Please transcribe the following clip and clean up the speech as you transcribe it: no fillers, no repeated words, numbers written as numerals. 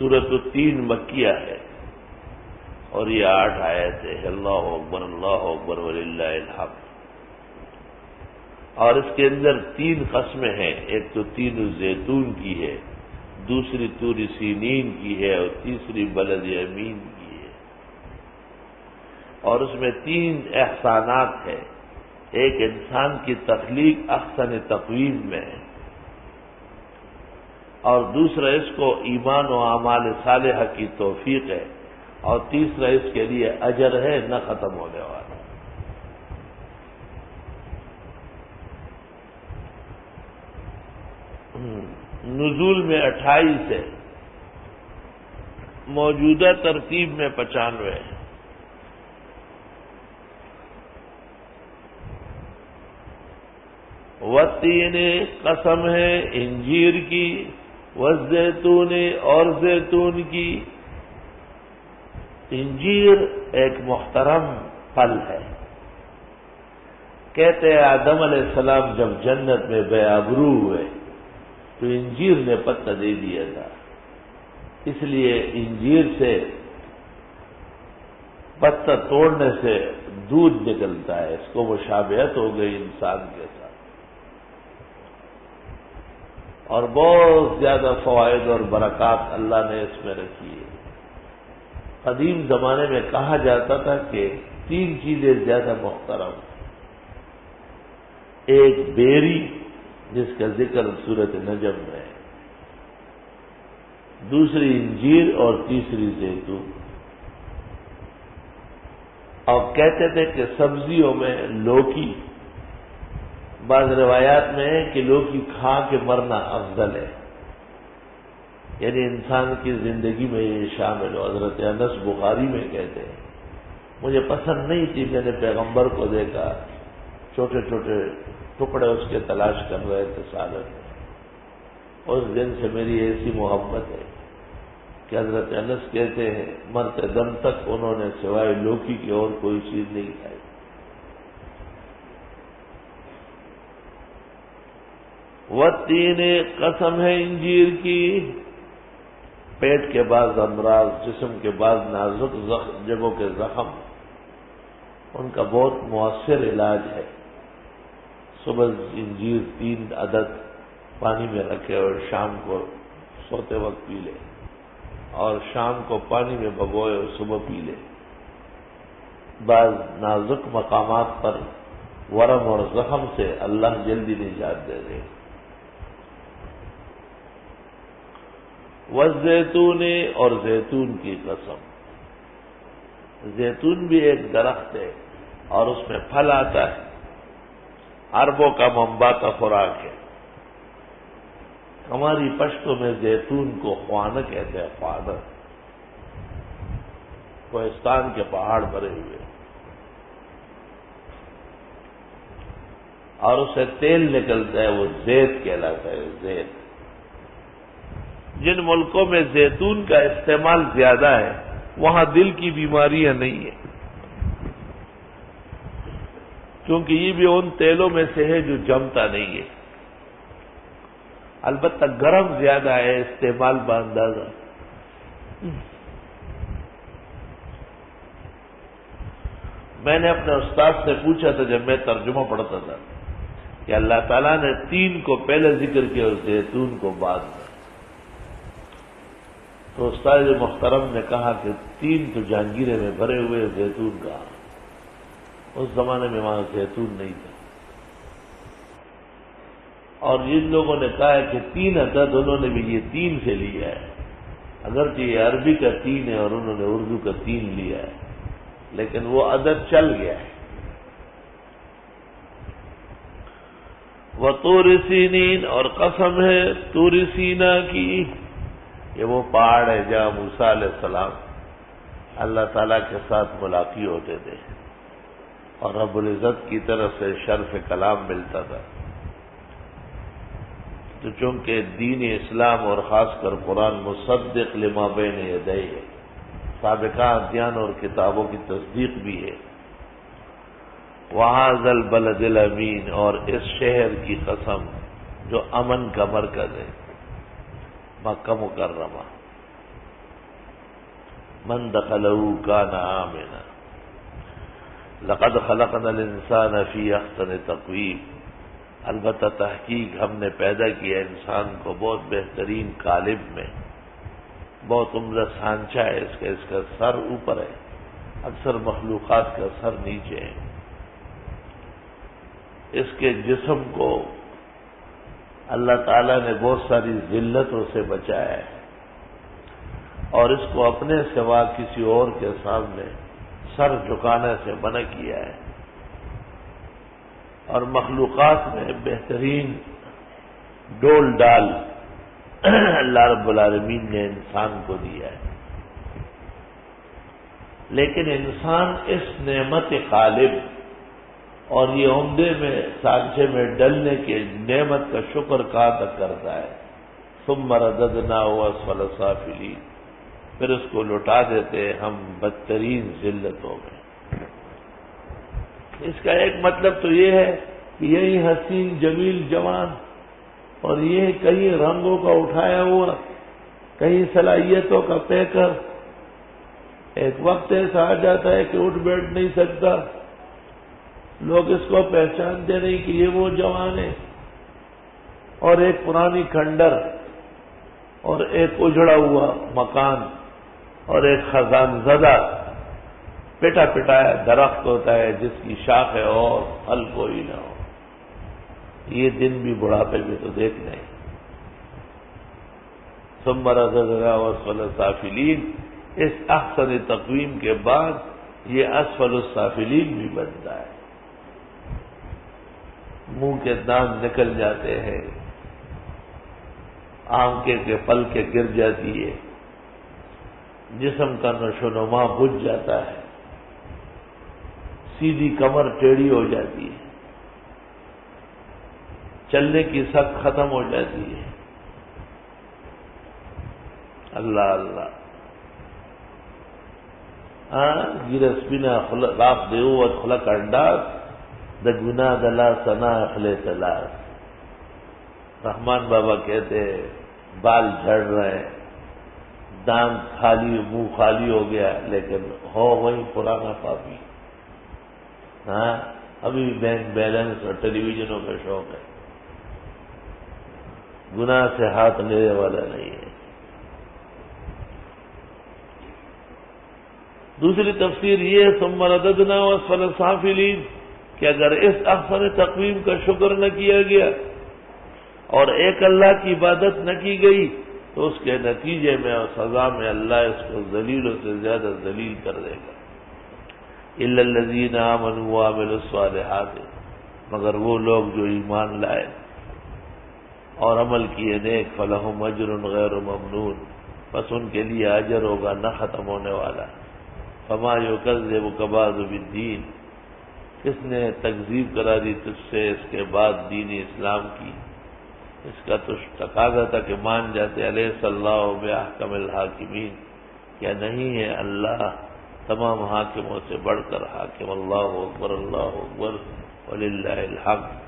سورۃ التین مکیہ ہے اور یہ 8 آیت ہے. اللہ اکبر وللہ الحمد. اور اس کے اندر 3 قسمیں ہیں. ایک تو تین الزیتون کی ہے، دوسری طور سینین کی ہے اور تیسری بلد امین کی ہے. اور اس میں 3 احسانات ہیں. ایک انسان کی تخلیق احسن تقویم میں ہے، اور دوسرا اس کو ایمان و اعمال صالحہ کی توفیق ہے، اور تیسرا اس کے لیے اجر ہے نہ ختم ہونے والا. نزول میں 28 ہے، موجودہ ترتیب میں 95 ہے. والتین قسم ہے انجیر کی، والزیتون اور زیتون کی. انجیر ایک محترم پھل ہے. کہتے ہیں آدم علیہ السلام جب جنت میں بے آبرو ہوئے تو انجیر نے پتہ دے دیا تھا، اس لیے انجیر سے پتہ توڑنے سے دودھ نکلتا ہے. اس کو مشابہت ہو گئی انسان کے ساتھ، اور بہت زیادہ فوائد اور برکات اللہ نے اس میں رکھی ہے. قدیم زمانے میں کہا جاتا تھا کہ 3 چیزیں زیادہ محترم. ایک بیری جس کا ذکر سورۃ نجم میں ہے، دوسری انجیر اور تیسری زیتون. اور کہتے تھے کہ سبزیوں میں لوکی، بعض روایات میں ہے کہ لوکی کھا کے مرنا افضل ہے، یعنی انسان کی زندگی میں یہ شامل ہو. حضرت انس بخاری میں کہتے ہیں مجھے پسند نہیں تھی، میں نے پیغمبر کو دیکھا چھوٹے چھوٹے ٹکڑے اس کے تلاش کر رہے تھے سالن میں. اس دن سے میری ایسی محبت ہے کہ حضرت انس کہتے ہیں مرتے دم تک انہوں نے سوائے لوکی کی اور کوئی چیز نہیں کھائی. والتین قسم ہے انجیر کی. پیٹ کے بعض امراض، جسم کے بعض نازک جگہوں کے زخم، ان کا بہت مؤثر علاج ہے. صبح انجیر 3 عدد پانی میں رکھے اور شام کو سوتے وقت پی لے، اور شام کو پانی میں بھگوئے اور صبح پی لے. بعض نازک مقامات پر ورم اور زخم سے اللہ جلدی نجات دے دے. والزیتون اور زیتون کی قسم. زیتون بھی ایک درخت ہے اور اس میں پھل آتا ہے، عربوں کا منبع کا خوراک ہے. ہماری پشتوں میں زیتون کو خوانہ کہتے ہیں. خوانہ کوہستان کے پہاڑ بھرے ہوئے، اور اسے تیل نکلتا ہے، وہ زیت کہلاتا ہے. زیت. جن ملکوں میں زیتون کا استعمال زیادہ ہے وہاں دل کی بیماریاں نہیں ہیں، کیونکہ یہ بھی ان تیلوں میں سے ہے جو جمتا نہیں ہے. البتہ گرم زیادہ ہے استعمال باندازہ. میں نے اپنے استاد سے پوچھا تھا جب میں ترجمہ پڑھتا تھا کہ اللہ تعالیٰ نے 3 کو پہلے ذکر کیا اور زیتون کو بعد میں. تو استاد محترم نے کہا کہ 3 تو جہانگیرے میں بھرے ہوئے، زیتون کا اس زمانے میں وہاں زیتون نہیں تھا. اور جن لوگوں نے کہا ہے کہ 3 عدد، انہوں نے بھی یہ 3 سے لیا ہے. اگرچہ یہ عربی کا 3 ہے اور انہوں نے اردو کا 3 لیا ہے، لیکن وہ عدد چل گیا ہے. وطور سینین اور قسم ہے طور سینا کی. یہ وہ پہاڑ ہے جہاں موسیٰ علیہ السلام اللہ تعالیٰ کے ساتھ ملاقات ہوتے تھے اور رب العزت کی طرف سے شرف کلام ملتا تھا. تو چونکہ دین اسلام اور خاص کر قرآن مصدق لما بین یدیہ ہے، سابقہ ادیان اور کتابوں کی تصدیق بھی ہے. وہذا البلد الامین، اور اس شہر کی قسم جو امن کا مرکز ہے، مکہ مکرمہ. من دخلہ کان آمنا لقد خلقنا الانسان فی احسن تقویم، البتہ تحقیق ہم نے پیدا کیا انسان کو بہت بہترین قالب میں، بہت عمدہ سانچہ ہے اس کا سر اوپر ہے، اکثر مخلوقات کا سر نیچے ہے۔ اس کے جسم کو اللہ تعالیٰ نے بہت ساری ذلتوں سے بچایا ہے، اور اس کو اپنے سوا کسی اور کے سامنے سر جھکانے سے منع کیا ہے، اور مخلوقات میں بہترین ڈول ڈال اللہ رب العالمین نے انسان کو دیا ہے۔ لیکن انسان اس نعمت غالب اور یہ عمدے میں سانچے میں ڈلنے کی نعمت کا شکر کہاں تک کرتا ہے؟ ثم رددناہ اسفل سافلین، پھر اس کو لوٹا دیتے ہم بدترین ذلتوں میں۔ اس کا ایک مطلب تو یہ ہے کہ یہی حسین جمیل جوان اور یہ کئی رنگوں کا اٹھایا ہوا، کئی صلاحیتوں کا پیکر، ایک وقت ایسا آ جاتا ہے کہ اٹھ بیٹھ نہیں سکتا، لوگ اس کو پہچانتے نہیں کہ یہ وہ جوان ہے، اور ایک پرانی کھنڈر اور ایک اجڑا ہوا مکان اور ایک خزان زدہ پٹا پٹایا درخت ہوتا ہے جس کی شاخ ہے اور پھل کوئی نہ ہو۔ یہ دن بھی بڑھاپے میں تو دیکھنا ہے۔ ثم رددناہ اسفل سافلین، اس احسن تقویم کے بعد یہ اسفل السافلین بھی بنتا ہے، منہ کے دانت نکل جاتے ہیں، آنکھیں کے پلکیں گر جاتی ہے، جسم کا نشو و نما بجھ جاتا ہے، سیدھی کمر ٹیڑھی ہو جاتی ہے، چلنے کی سخت ختم ہو جاتی ہے۔ اللہ اللہ، گرسپینا خلاف دیوت خلق انداز دگنا دلا سنا اخلے تلاس۔ رحمان بابا کہتے ہیں بال جھڑ رہے ہیں، دانت خالی، منہ خالی ہو گیا، لیکن ہو وہی پرانا پاپی۔ ابھی بینک بیلنس اور ٹیلی ویژنوں کا شوق ہے، گناہ سے ہاتھ لینے والا نہیں ہے۔ دوسری تفسیر یہ ہے ثم رددناہ اسفل سافلین، کہ اگر اس احسن تقویم کا شکر نہ کیا گیا اور ایک اللہ کی عبادت نہ کی گئی تو اس کے نتیجے میں اور سزا میں اللہ اس کو ذلیلوں سے زیادہ ذلیل کر دے گا۔ الا الذین آمنوا وعملوا الصالحات، مگر وہ لوگ جو ایمان لائے اور عمل کیے نیک، فلہم اجر غیر ممنون، بس ان کے لیے اجر ہوگا نہ ختم ہونے والا۔ فما یکذبک بعد بالدین، کس نے تکذیب کرا دی تجھ سے اس کے بعد دین اسلام کی؟ اس کا تو تقاضا تھا کہ مان جاتے، الیس اللہ باحکم الحاکمین، کیا نہیں ہے اللہ تمام حاکموں سے بڑھ کر حاکم؟ اللہ اکبر وللہ الحمد۔